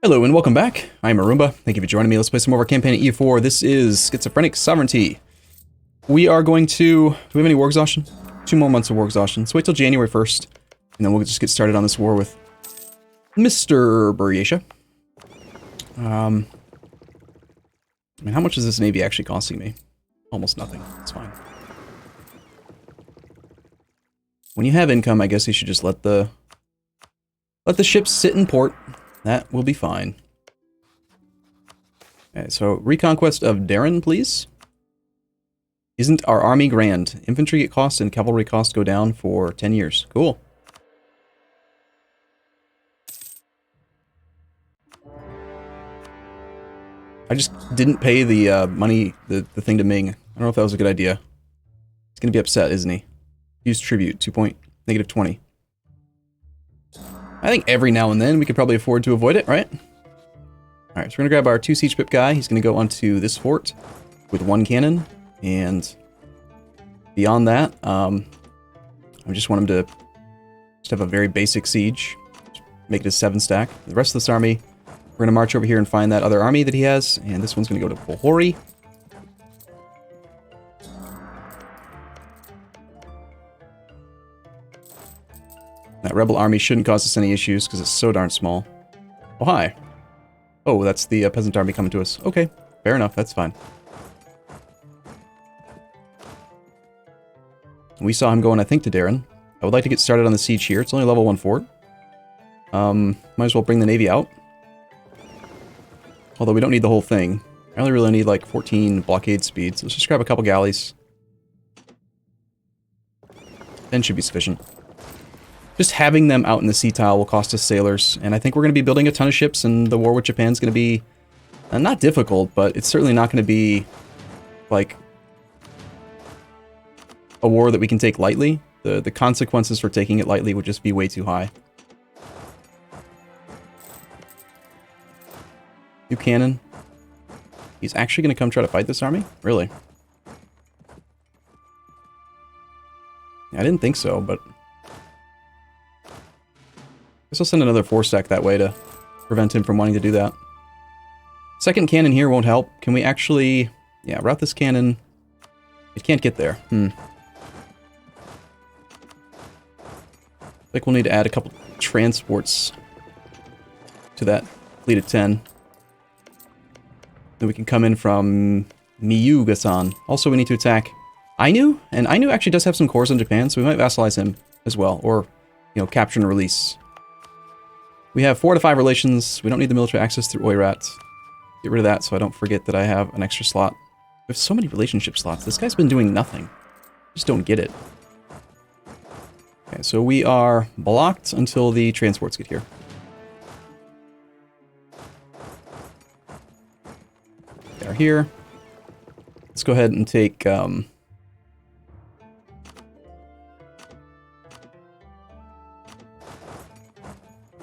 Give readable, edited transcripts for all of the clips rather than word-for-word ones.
Hello and welcome back. I'm Arumba. Thank you for joining me. Let's play some more of our campaign at EU4. This is Schizophrenic Sovereignty. We are going to... Do we have any war exhaustion? 2 more months of war exhaustion. Let's wait till January 1st. And then we'll just get started on this war with Mr. Buryatia. I mean, how much is this navy actually costing me? Almost nothing. It's fine. When you have income, I guess you should just let the ships sit in port. That will be fine. Okay, so reconquest of Darren, please. Isn't our army grand? Infantry cost and cavalry cost go down for 10 years. Cool. I just didn't pay the money, the thing to Ming. I don't know if that was a good idea. He's going to be upset, isn't he? Use tribute, -20. I think every now and then we could probably afford to avoid it, right? Alright, so we're going to grab our 2 siege pip guy. He's going to go onto this fort with 1 cannon. And beyond that, I just want him to just have a very basic siege. Just make it a 7 stack. The rest of this army, we're going to march over here and find that other army that he has. And this one's going to go to Pohori. That rebel army shouldn't cause us any issues because it's so darn small. Oh, hi. Oh, that's the peasant army coming to us. Okay, fair enough. That's fine. We saw him going, I think, to Darren. I would like to get started on the siege here. It's only level 1 fort. Might as well bring the navy out. Although we don't need the whole thing. I only really need like 14 blockade speeds. Let's just grab a couple galleys. 10 should be sufficient. Just having them out in the sea tile will cost us sailors, and I think we're going to be building a ton of ships, and the war with Japan's going to be not difficult, but it's certainly not going to be like a war that we can take lightly. The consequences for taking it lightly would just be way too high. New cannon. He's actually going to come try to fight this army? Really? I didn't think so, but... I guess I'll send another 4 stack that way to prevent him from wanting to do that. Second cannon here won't help. Can we actually... Yeah, route this cannon. It can't get there. I think we'll need to add a couple transports to that fleet of 10. Then we can come in from Miyuga-san. Also, we need to attack Ainu. And Ainu actually does have some cores in Japan, so we might vassalize him as well. Or, you know, capture and release. We have 4 to 5 relations. We don't need the military access through Oirat. Get rid of that so I don't forget that I have an extra slot. We have so many relationship slots. This guy's been doing nothing. Just don't get it. Okay, so we are blocked until the transports get here. They are here. Let's go ahead and take...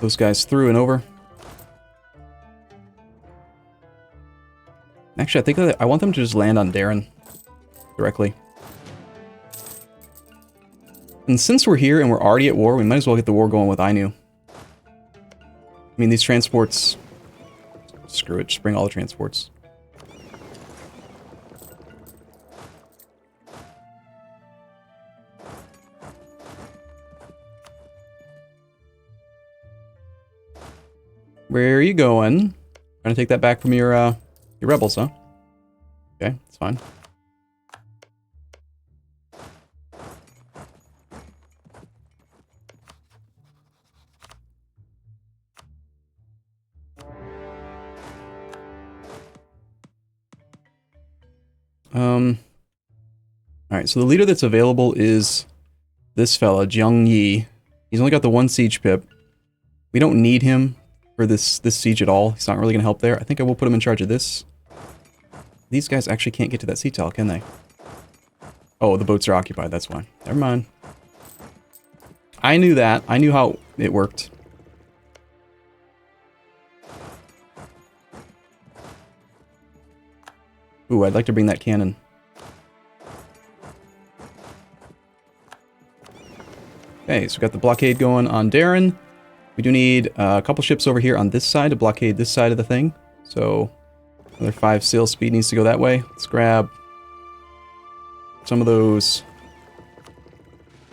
those guys through and over. Actually, I think that I want them to just land on Darren directly. And since we're here and we're already at war, we might as well get the war going with Ainu. I mean, these transports... Screw it, just bring all the transports. Where are you going? Trying to take that back from your rebels, huh? Okay, that's fine. Alright, so the leader that's available is this fella, Jiang Yi. He's only got the 1 siege pip. We don't need him for this siege at all. He's not really going to help there. I think I will put him in charge of this. These guys actually can't get to that sea tile, can they? Oh, the boats are occupied, that's why. Never mind. I knew that. I knew how it worked. Ooh, I'd like to bring that cannon. Okay, so we got the blockade going on Darren. We do need a couple ships over here on this side to blockade this side of the thing. So another 5 sail speed needs to go that way. Let's grab some of those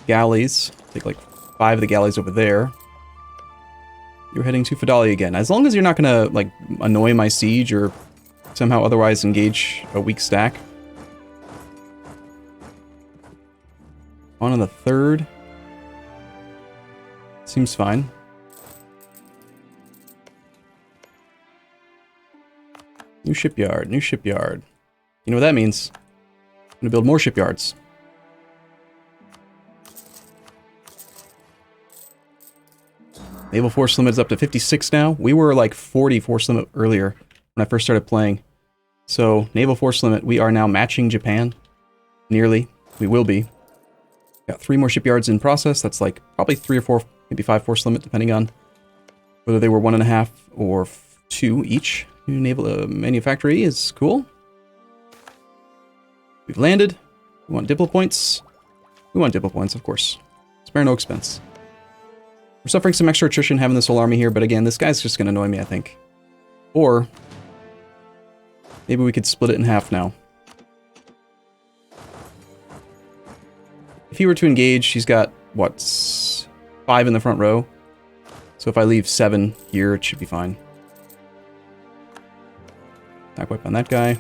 galleys. Take like 5 of the galleys over there. You're heading to Fadali again. As long as you're not gonna like annoy my siege or somehow otherwise engage a weak stack. On the 3rd. Seems fine. New shipyard, new shipyard. You know what that means? I'm gonna build more shipyards. Naval force limit is up to 56 now. We were like 40 force limit earlier when I first started playing. So, naval force limit, we are now matching Japan. Nearly. We will be. Got 3 more shipyards in process. That's like probably 3 or 4, maybe 5 force limit, depending on whether they were 1.5 or 2 each. New naval manufactory is cool. We've landed. We want diplo points. We want diplo points, of course. Spare no expense. We're suffering some extra attrition having this whole army here, but again, this guy's just going to annoy me, I think. Or maybe we could split it in half now. If he were to engage, he's got, what, 5 in the front row. So if I leave 7 here, it should be fine. Attack wipe on that guy.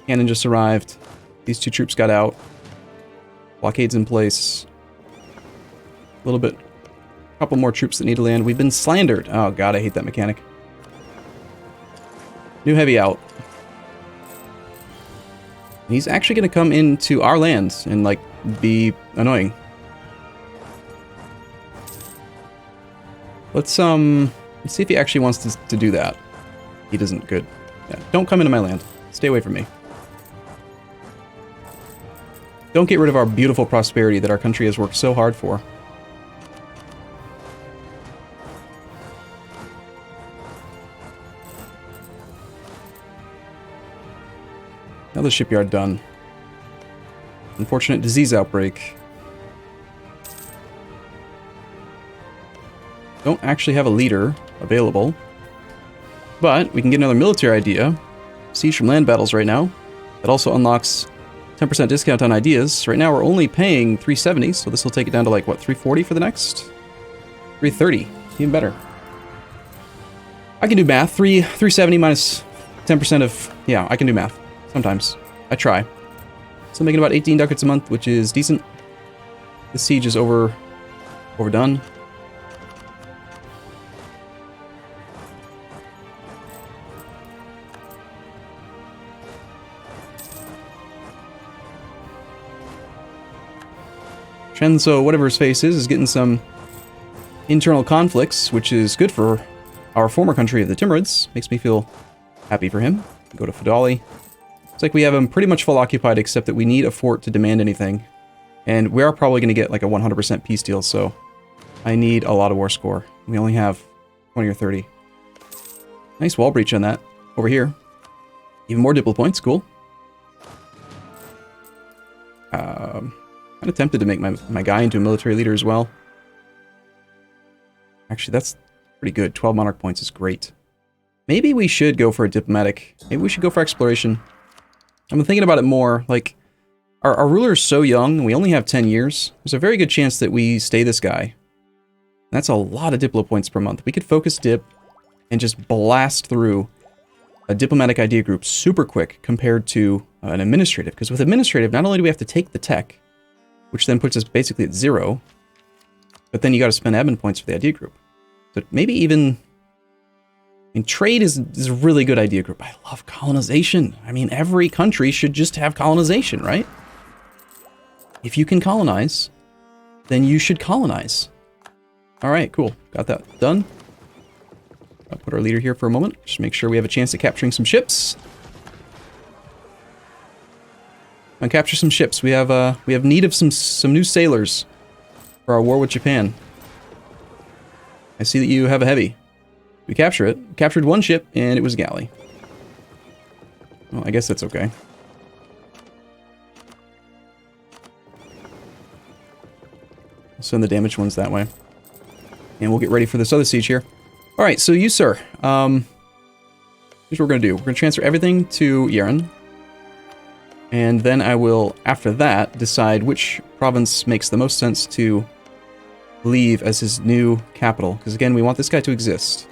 Cannon just arrived. These 2 troops got out. Blockade's in place. A little bit. A couple more troops that need to land. We've been slandered. Oh god, I hate that mechanic. New heavy out. And he's actually going to come into our lands and, like, be annoying. Let's see if he actually wants to do that. He doesn't. Good. Yeah, don't come into my land. Stay away from me. Don't get rid of our beautiful prosperity that our country has worked so hard for. Another shipyard done. Unfortunate disease outbreak. Don't actually have a leader available. But we can get another military idea. Siege from land battles right now. That also unlocks 10% discount on ideas. Right now we're only paying 370, so this will take it down to like, what, 340 for the next? 330. Even better. I can do math. 370 minus 10% of... Yeah, I can do math. Sometimes. I try. So I'm making about 18 ducats a month, which is decent. The siege is overdone. Shenzo, whatever his face is getting some internal conflicts, which is good for our former country of the Timurids. Makes me feel happy for him. Go to Fadali. It's like we have him pretty much full occupied, except that we need a fort to demand anything. And we are probably going to get like a 100% peace deal, so I need a lot of war score. We only have 20 or 30. Nice wall breach on that. Over here. Even more diplo points, cool. Kind of tempted to make my guy into a military leader as well. Actually, that's pretty good. 12 monarch points is great. Maybe we should go for a diplomatic. Maybe we should go for exploration. I'm thinking about it more. Like, our ruler is so young, and we only have 10 years. There's a very good chance that we stay this guy. That's a lot of diplo points per month. We could focus dip and just blast through a diplomatic idea group super quick compared to an administrative. Because with administrative, not only do we have to take the tech, which then puts us basically at 0, but then you got to spend admin points for the idea group. So maybe even... I mean, trade is a really good idea group. I love colonization. I mean, every country should just have colonization, right? If you can colonize, then you should colonize. All right, cool. Got that done. I'll put our leader here for a moment. Just make sure we have a chance at capturing some ships. And capture some ships. We have need of some new sailors for our war with Japan. I see that you have a heavy. We capture it. Captured one ship, and it was a galley. Well, I guess that's okay. Send the damaged ones that way. And we'll get ready for this other siege here. Alright, so you, sir. Here's what we're going to do. We're going to transfer everything to Yeren. And then I will, after that, decide which province makes the most sense to leave as his new capital. Because again, we want this guy to exist.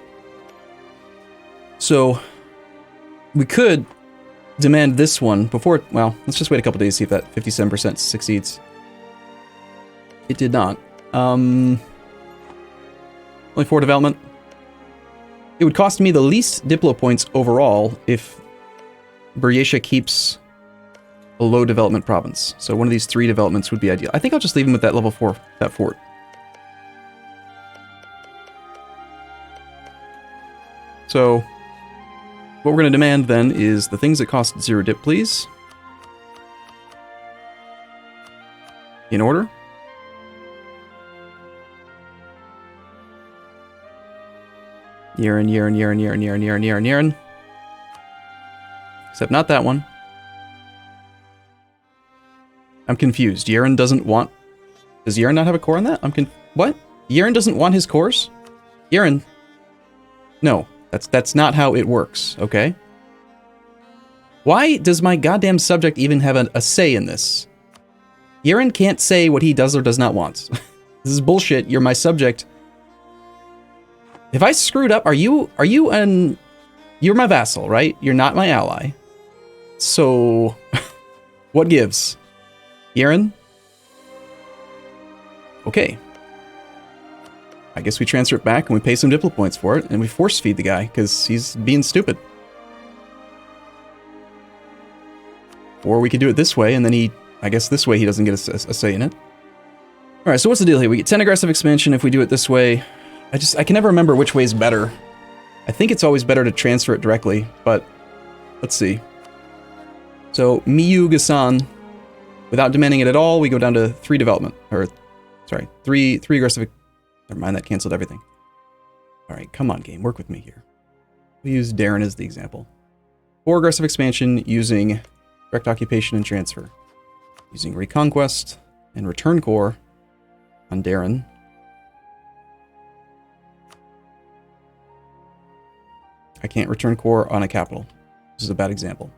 So, we could demand this one before... Well, let's just wait a couple days to see if that 57% succeeds. It did not. Only 4 development. It would cost me the least Diplo points overall if Buryatia keeps a low development province. So one of these 3 developments would be ideal. I think I'll just leave him with that level 4, that fort. So, what we're going to demand then is the things that cost 0 dip, please. In order. Yeren. Except not that one. I'm confused. Yeren doesn't want... Does Yeren not have a core on that? What? Yeren doesn't want his cores? Yeren... No. That's not how it works, okay? Why does my goddamn subject even have a say in this? Yeren can't say what he does or does not want. This is bullshit. You're my subject. If I screwed up, you're my vassal, right? You're not my ally. So, what gives? Yeren? Okay. I guess we transfer it back and we pay some Diplo points for it, and we force feed the guy, because he's being stupid. Or we could do it this way, and then I guess this way he doesn't get a say in it. Alright, so what's the deal here? We get 10 aggressive expansion if we do it this way. I can never remember which way is better. I think it's always better to transfer it directly, but let's see. So, Miyu Gasan, without demanding it at all, we go down to 3 development. Or, sorry, 3 aggressive... Never mind, that canceled everything. Alright, come on, game, work with me here. We'll use Darren as the example. 4 aggressive expansion using direct occupation and transfer. Using Reconquest and Return Core on Darren. I can't return core on a capital. This is a bad example.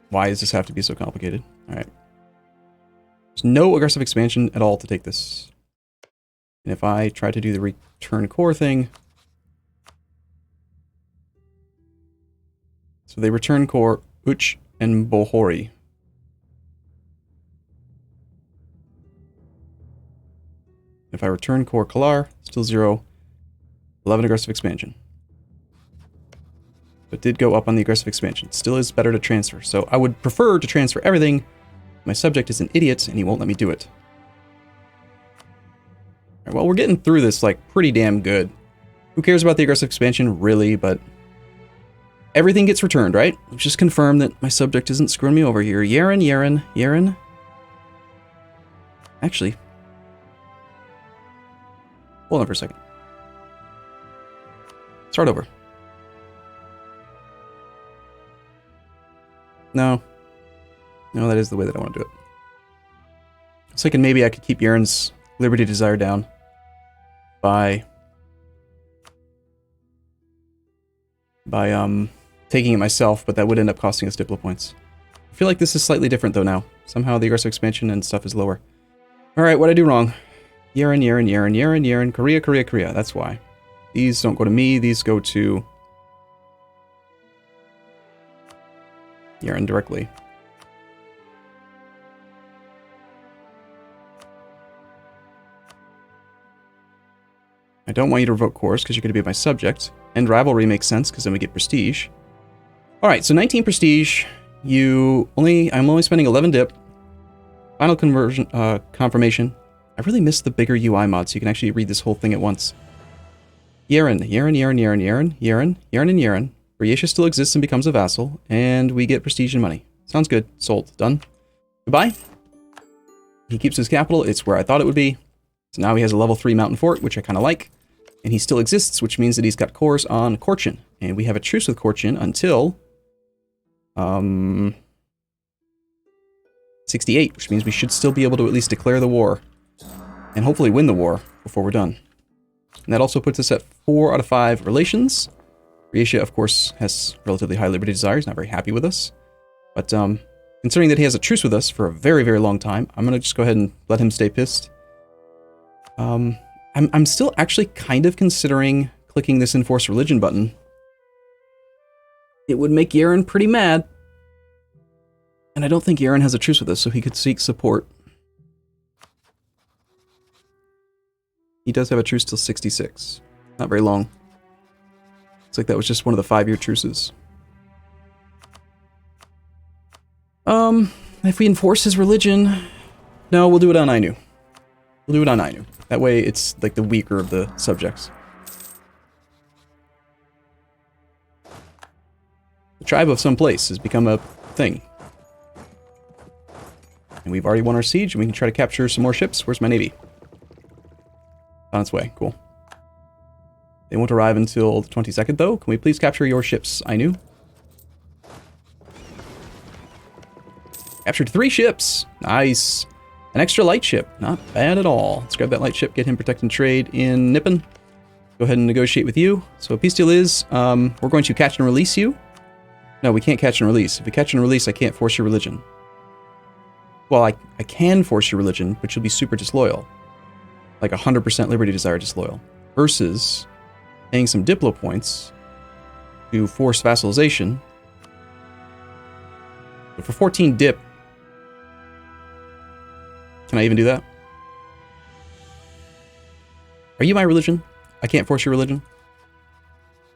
Why does this have to be so complicated? Alright. There's no aggressive expansion at all to take this. And if I try to do the return core thing... So they return core Uch and Bohori. If I return core Kalar, still 0. 11 aggressive expansion. But did go up on the aggressive expansion. Still is better to transfer. So I would prefer to transfer everything. My subject is an idiot, and he won't let me do it. Alright, well, we're getting through this, like, pretty damn good. Who cares about the aggressive expansion, really, but... Everything gets returned, right? Let's just confirm that my subject isn't screwing me over here. Yeren. Actually... Hold on for a second. Start over. No. No, that is the way that I want to do it. I was thinking maybe I could keep Yaren's Liberty Desire down by taking it myself, but that would end up costing us Diplo points. I feel like this is slightly different though now. Somehow the aggressive expansion and stuff is lower. Alright, what'd I do wrong? Yeren, Korea. That's why. These don't go to me, these go to Yeren directly. I don't want you to revoke cores because you're going to be my subject. And rivalry makes sense because then we get prestige. Alright, so 19 prestige. I'm only spending 11 dip. Final conversion confirmation. I really miss the bigger UI mod so you can actually read this whole thing at once. Yeren. Buryatia still exists and becomes a vassal, and we get prestige and money. Sounds good. Sold. Done. Goodbye. He keeps his capital. It's where I thought it would be. So now he has a level 3 mountain fort, which I kind of like. And he still exists, which means that he's got cores on Korchin. And we have a truce with Korchin until... 68, which means we should still be able to at least declare the war. And hopefully win the war before we're done. And that also puts us at 4 out of 5 relations. Britannia, of course, has relatively high liberty desire. He's not very happy with us. But considering that he has a truce with us for a very, very long time, I'm going to just go ahead and let him stay pissed. I'm still actually kind of considering clicking this Enforce Religion button. It would make Yaren pretty mad. And I don't think Yaren has a truce with us, so he could seek support. He does have a truce till 66. Not very long. Looks like that was just one of the 5-year truces. If we enforce his religion... No, we'll do it on Ainu. We'll do it on Ainu. That way it's like the weaker of the subjects. The tribe of some place has become a thing. And we've already won our siege, and we can try to capture some more ships. Where's my navy? On its way. Cool. They won't arrive until the 22nd, though. Can we please capture your ships, Ainu? Captured 3 ships. Nice. An extra light ship. Not bad at all. Let's grab that light ship, get him protect and trade in Nippon. Go ahead and negotiate with you. So peace deal is, we're going to catch and release you. No, we can't catch and release. If we catch and release, I can't force your religion. Well, I can force your religion, but you'll be super disloyal. Like 100% liberty desire disloyal. Versus paying some Diplo points to force vassalization. But for 14 dip, can I even do that? Are you my religion? I can't force your religion.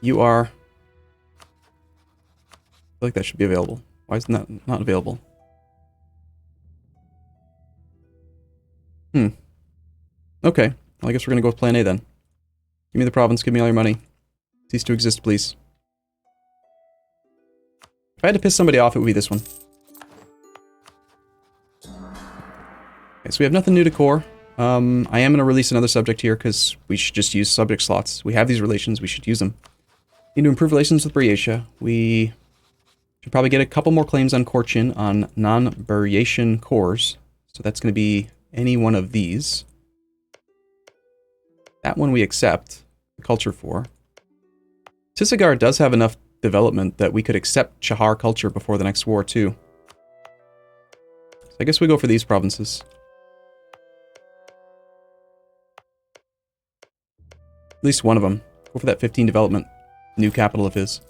You are... I feel like that should be available. Why is that not available? Okay. Well, I guess we're going to go with plan A then. Give me the province, give me all your money. Cease to exist, please. If I had to piss somebody off, it would be this one. Okay, so we have nothing new to core. I am going to release another subject here because we should just use subject slots. We have these relations, we should use them. Need to improve relations with Britannia. We should probably get a couple more claims on Korchin on non-Buratian cores. So that's going to be any one of these. That one we accept the culture for. Tisigar does have enough development that we could accept Chahar culture before the next war too. So I guess we go for these provinces. At least one of them. Go for that 15 development, new capital of his.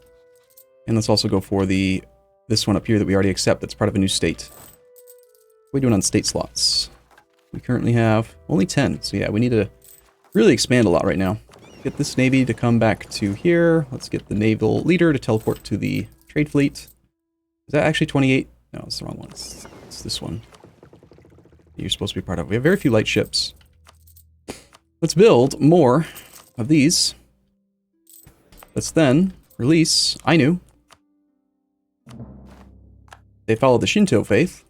And let's also go for this one up here that we already accept that's part of a new state. What are we doing on state slots? We currently have only 10, so yeah, we need to really expand a lot right now. Get this navy to come back to here. Let's get the naval leader to teleport to the trade fleet. Is that actually 28? No, it's the wrong one. It's this one. You're supposed to be part of it. We have very few light ships. Let's build more of these. Let's then release Ainu. They follow the Shinto faith,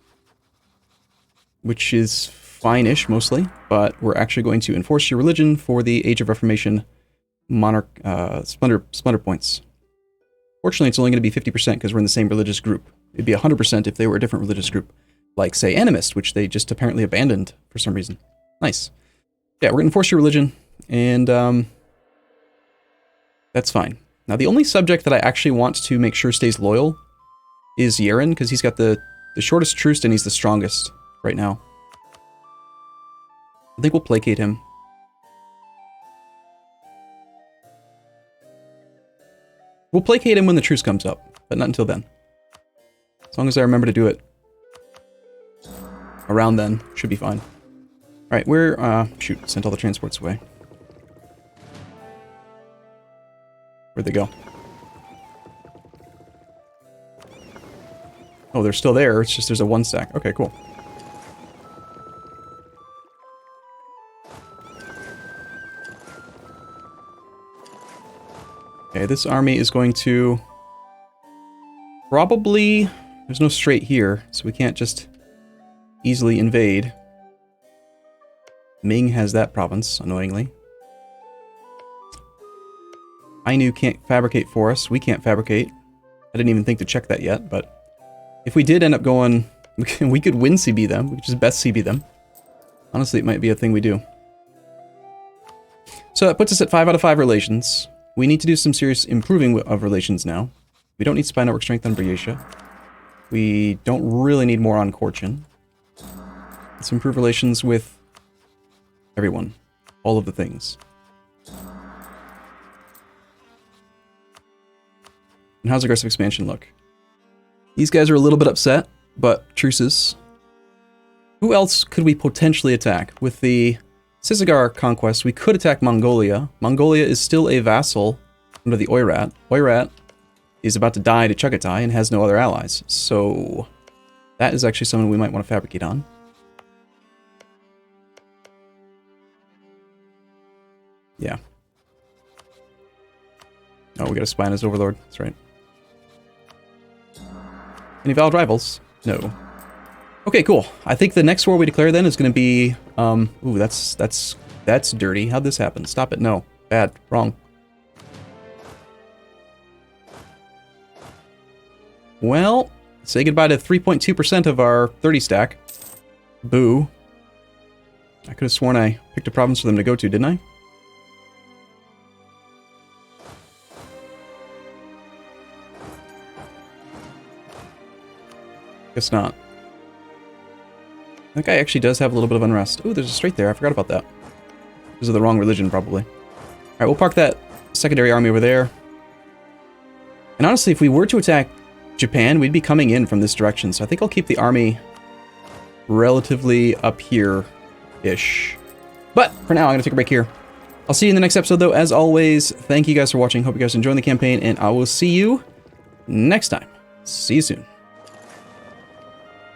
which is fine-ish mostly, but we're actually going to enforce your religion for the Age of Reformation monarch splendor points. Fortunately, it's only going to be 50% because we're in the same religious group. It'd be 100% if they were a different religious group, like say Animist, which they just apparently abandoned for some reason. Nice. Yeah, we're going to enforce your religion, and that's fine. Now, the only subject that I actually want to make sure stays loyal is Yaren, because he's got the shortest truce and he's the strongest right now. I think we'll placate him. We'll placate him when the truce comes up, but not until then. As long as I remember to do it around then, should be fine. Alright, we're, shoot, sent all the transports away. Where'd they go? Oh, they're still there, it's just there's a 1 stack. Okay, cool. Okay, this army is going to probably... There's no strait here, so we can't just easily invade. Ming has that province, annoyingly. Ainu can't fabricate for us. We can't fabricate. I didn't even think to check that yet, but if we did end up going We could win CB them. We could just best CB them. Honestly, it might be a thing we do. So that puts us at 5 out of 5 relations. We need to do some serious improving of relations now. We don't need spy network strength on Briatia. We don't really need more on Corchin. Let's improve relations with everyone. All of the things. And how's aggressive expansion look? These guys are a little bit upset, but truces. Who else could we potentially attack? With the Sisigar conquest, we could attack Mongolia. Mongolia is still a vassal under the Oirat. Oirat is about to die to Chagatai and has no other allies. So that is actually someone we might want to fabricate on. Yeah. Oh, we got a spy on his overlord. That's right. Any valid rivals? No. Okay, cool. I think the next war we declare then is going to be, ooh, that's dirty. How'd this happen? Stop it. No. Bad. Wrong. Well, say goodbye to 3.2% of our 30 stack. Boo. I could have sworn I picked a province for them to go to, didn't I? Guess not. That guy actually does have a little bit of unrest. Ooh, there's a strait there. I forgot about that. Because of the wrong religion, probably. Alright, we'll park that secondary army over there. And honestly, if we were to attack Japan, we'd be coming in from this direction. So I think I'll keep the army relatively up here-ish. But for now, I'm going to take a break here. I'll see you in the next episode, though. As always, thank you guys for watching. Hope you guys are enjoying the campaign, and I will see you next time. See you soon.